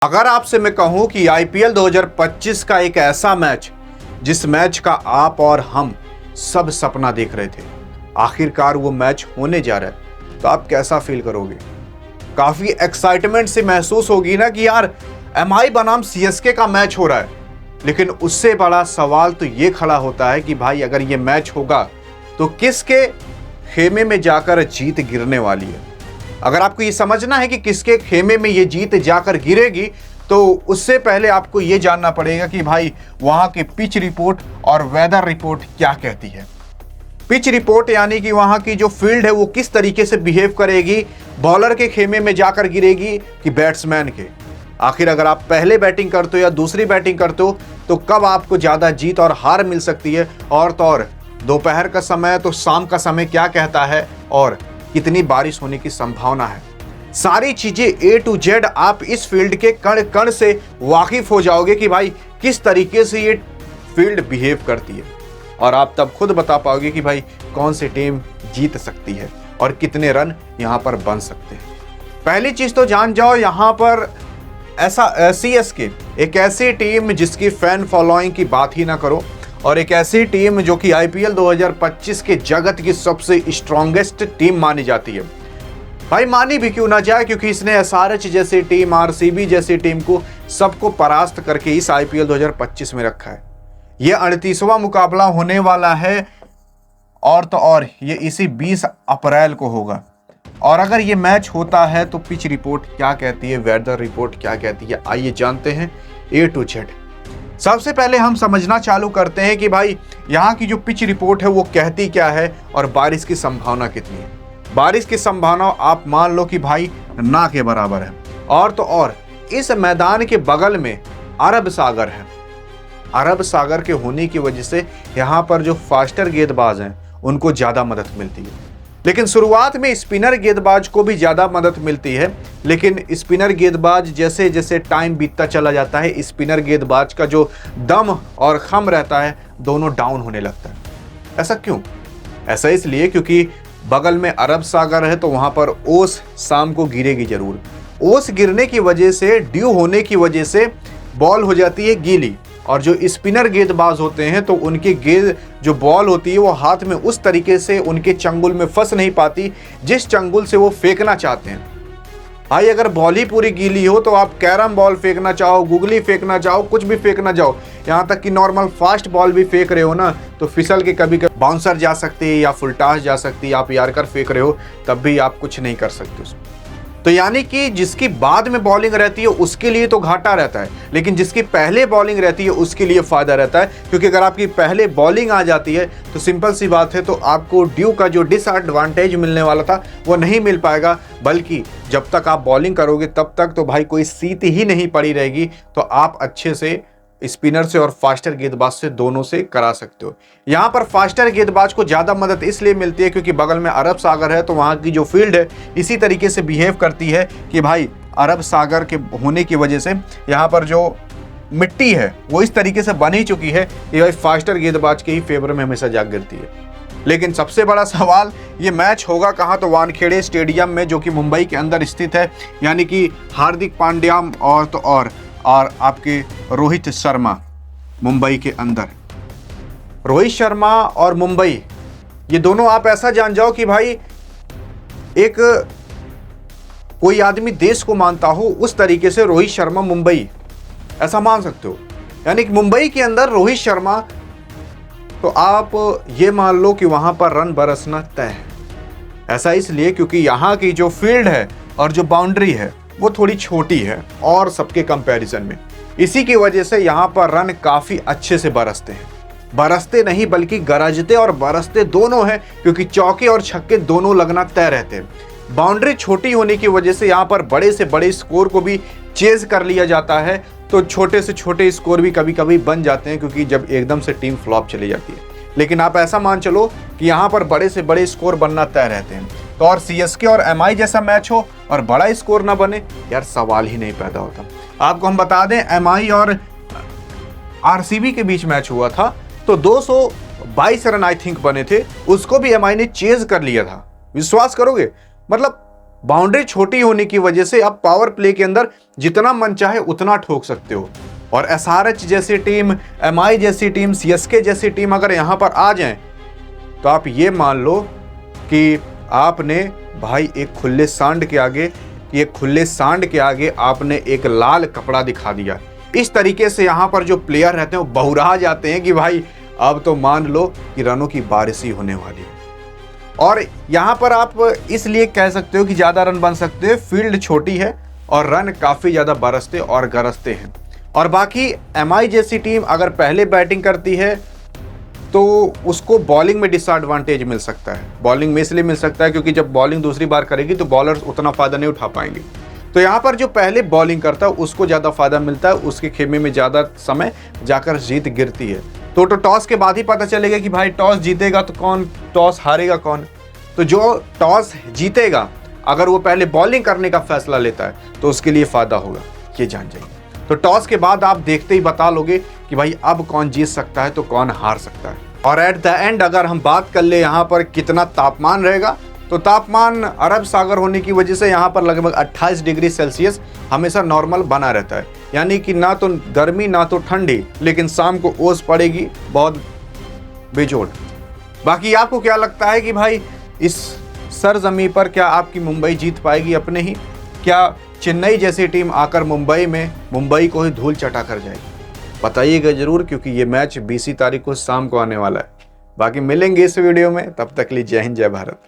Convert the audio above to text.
अगर आपसे मैं कहूं कि आईपीएल 2025 का एक ऐसा मैच जिस मैच का आप और हम सब सपना देख रहे थे, आखिरकार वो मैच होने जा रहा है, तो आप कैसा फील करोगे? काफी एक्साइटमेंट से महसूस होगी ना कि यार एमआई बनाम सीएसके का मैच हो रहा है। लेकिन उससे बड़ा सवाल तो ये खड़ा होता है कि भाई अगर ये मैच होगा तो किसके खेमे में जाकर जीत गिरने वाली है। अगर आपको ये समझना है कि किसके खेमे में ये जीत जाकर गिरेगी, तो उससे पहले आपको ये जानना पड़ेगा कि भाई वहां की पिच रिपोर्ट और वेदर रिपोर्ट क्या कहती है। पिच रिपोर्ट यानी कि वहां की जो फील्ड है वो किस तरीके से बिहेव करेगी, बॉलर के खेमे में जाकर गिरेगी कि बैट्समैन के। आखिर अगर आप पहले बैटिंग करते हो या दूसरी बैटिंग करते हो तो कब आपको ज्यादा जीत और हार मिल सकती है, और तो और दोपहर का समय तो शाम का समय क्या कहता है, और कितनी बारिश होने की संभावना है। सारी चीजें ए टू जेड आप इस फील्ड के कण कण से वाकिफ हो जाओगे कि भाई किस तरीके से ये फील्ड बिहेव करती है, और आप तब खुद बता पाओगे कि भाई कौन सी टीम जीत सकती है और कितने रन यहां पर बन सकते हैं। पहली चीज तो जान जाओ, यहां पर सीएसके एक ऐसी टीम जिसकी फैन फॉलोइंग की बात ही ना करो, और एक ऐसी टीम जो कि आईपीएल 2025 के जगत की सबसे स्ट्रॉन्गेस्ट टीम मानी जाती है। भाई मानी भी क्यों ना जाए, क्योंकि इसने एसआरएच जैसी टीम, आरसीबी जैसी टीम को सबको परास्त करके इस आईपीएल 2025 में रखा है। यह 38वां मुकाबला होने वाला है, और तो और ये इसी 20 अप्रैल को होगा। और अगर ये मैच होता है तो पिच रिपोर्ट क्या कहती है, वेदर रिपोर्ट क्या कहती है, आइए जानते हैं ए टू जेड। सबसे पहले हम समझना चालू करते हैं कि भाई यहाँ की जो पिच रिपोर्ट है वो कहती क्या है और बारिश की संभावना कितनी है। बारिश की संभावना आप मान लो कि भाई ना के बराबर है, और तो और इस मैदान के बगल में अरब सागर है। अरब सागर के होने की वजह से यहाँ पर जो फास्टर गेंदबाज हैं उनको ज़्यादा मदद मिलती है। लेकिन शुरुआत में स्पिनर गेंदबाज को भी ज़्यादा मदद मिलती है, लेकिन स्पिनर गेंदबाज जैसे जैसे टाइम बीतता चला जाता है, स्पिनर गेंदबाज का जो दम और खम रहता है दोनों डाउन होने लगता है। ऐसा क्यों? ऐसा इसलिए क्योंकि बगल में अरब सागर है, तो वहाँ पर ओस शाम को गिरेगी जरूर। ओस गिरने की वजह से, ड्यू होने की वजह से बॉल हो जाती है गीली, और जो स्पिनर गेंदबाज होते हैं तो उनकी गेंद जो बॉल होती है वो हाथ में उस तरीके से उनके चंगुल में फंस नहीं पाती जिस चंगुल से वो फेंकना चाहते हैं। भाई अगर बॉल ही पूरी गीली हो तो आप कैरम बॉल फेंकना चाहो, गुगली फेंकना चाहो, कुछ भी फेंकना चाहो, यहाँ तक कि नॉर्मल फास्ट बॉल भी फेंक रहे हो ना, तो फिसल के कभी कभी बाउंसर जा सकती है या फुल टॉस जा सकती है, आप यार्कर फेंक रहे हो तब भी आप कुछ नहीं कर सकते उसमें। तो यानी कि जिसकी बाद में बॉलिंग रहती है उसके लिए तो घाटा रहता है, लेकिन जिसकी पहले बॉलिंग रहती है उसके लिए फायदा रहता है। क्योंकि अगर आपकी पहले बॉलिंग आ जाती है तो सिंपल सी बात है, तो आपको ड्यू का जो डिसएडवांटेज मिलने वाला था वो नहीं मिल पाएगा, बल्कि जब तक आप बॉलिंग करोगे तब तक तो भाई कोई सीट ही नहीं पड़ी रहेगी, तो आप अच्छे से स्पिनर से और फास्टर गेंदबाज से दोनों से करा सकते हो। यहाँ पर फास्टर गेंदबाज को ज़्यादा मदद इसलिए मिलती है क्योंकि बगल में अरब सागर है, तो वहाँ की जो फील्ड है इसी तरीके से बिहेव करती है कि भाई अरब सागर के होने की वजह से यहाँ पर जो मिट्टी है वो इस तरीके से बन ही चुकी है कि भाई फास्टर गेंदबाज के ही फेवर में हमेशा जा गिरती है। लेकिन सबसे बड़ा सवाल, ये मैच होगा कहाँ? तो वानखेड़े स्टेडियम में, जो कि मुंबई के अंदर स्थित है, यानी कि हार्दिक पांड्या और तो और आपके रोहित शर्मा मुंबई के अंदर। रोहित शर्मा और मुंबई, ये दोनों आप ऐसा जान जाओ कि भाई एक कोई आदमी देश को मानता हो उस तरीके से रोहित शर्मा मुंबई, ऐसा मान सकते हो। यानी कि मुंबई के अंदर रोहित शर्मा, तो आप ये मान लो कि वहां पर रन बरसना तय है। ऐसा इसलिए क्योंकि यहाँ की जो फील्ड है और जो बाउंड्री है वो थोड़ी छोटी है और सबके कंपैरिजन में, इसी की वजह से यहाँ पर रन काफ़ी अच्छे से बरसते हैं। बरसते नहीं बल्कि गरजते और बरसते दोनों हैं, क्योंकि चौके और छक्के दोनों लगना तय रहते हैं। बाउंड्री छोटी होने की वजह से यहाँ पर बड़े से बड़े स्कोर को भी चेज कर लिया जाता है, तो छोटे से छोटे स्कोर भी कभी कभी बन जाते हैं, क्योंकि जब एकदम से टीम फ्लॉप चली जाती है। लेकिन आप ऐसा मान चलो कि यहाँ पर बड़े से बड़े स्कोर बनना तय रहते हैं। तो और सीएसके और एमआई जैसा मैच हो और बड़ा स्कोर ना बने, यार सवाल ही नहीं पैदा होता। आपको हम बता दें, एमआई और आरसीबी के बीच मैच हुआ था तो 222 रन आई थिंक बने थे, उसको भी एमआई ने चेज कर लिया था। विश्वास करोगे? मतलब बाउंड्री छोटी होने की वजह से आप पावर प्ले के अंदर जितना मन चाहे उतना ठोक सकते हो। और एसआरएच जैसी टीम, एमआई जैसी टीम, सीएसके जैसी टीम अगर यहां पर आ जाएं तो आप ये मान लो कि आपने भाई एक खुले सांड के आगे आपने एक लाल कपड़ा दिखा दिया। इस तरीके से यहां पर जो प्लेयर रहते हैं वो बहुरा जाते हैं कि भाई अब तो मान लो कि रनों की बारिश ही होने वाली है। और यहां पर आप इसलिए कह सकते हो कि ज्यादा रन बन सकते हैं, फील्ड छोटी है और रन काफी ज्यादा बरसते और गरजते हैं। और बाकी एमआई जैसी टीम अगर पहले बैटिंग करती है तो उसको बॉलिंग में डिसएडवांटेज मिल सकता है। बॉलिंग में इसलिए मिल सकता है क्योंकि जब बॉलिंग दूसरी बार करेगी तो बॉलर्स उतना फायदा नहीं उठा पाएंगे। तो यहाँ पर जो पहले बॉलिंग करता है उसको ज़्यादा फायदा मिलता है, उसके खेमे में ज़्यादा समय जाकर जीत गिरती है। तो टॉस के बाद ही पता चलेगा कि भाई टॉस जीतेगा तो कौन, टॉस हारेगा कौन। तो जो टॉस जीतेगा अगर वो पहले बॉलिंग करने का फैसला लेता है तो उसके लिए फायदा होगा, ये जान जाइए। तो टॉस के बाद आप देखते ही बता लोगे कि भाई अब कौन जीत सकता है तो कौन हार सकता है। और एट द एंड अगर हम बात कर ले यहाँ पर कितना तापमान रहेगा, तो तापमान अरब सागर होने की वजह से यहाँ पर लगभग 28 डिग्री सेल्सियस हमेशा नॉर्मल बना रहता है। यानी कि ना तो गर्मी ना तो ठंडी, लेकिन शाम को ओस पड़ेगी बहुत बेजोड़। बाकी आपको क्या लगता है कि भाई इस सरजमी पर क्या आपकी मुंबई जीत पाएगी अपने ही? क्या चेन्नई जैसी टीम आकर मुंबई को ही धूल चटा कर जाएगी? बताइएगा जरूर, क्योंकि ये मैच 20 तारीख को शाम को आने वाला है। बाकी मिलेंगे इस वीडियो में, तब तक के लिए जय हिंद जय भारत।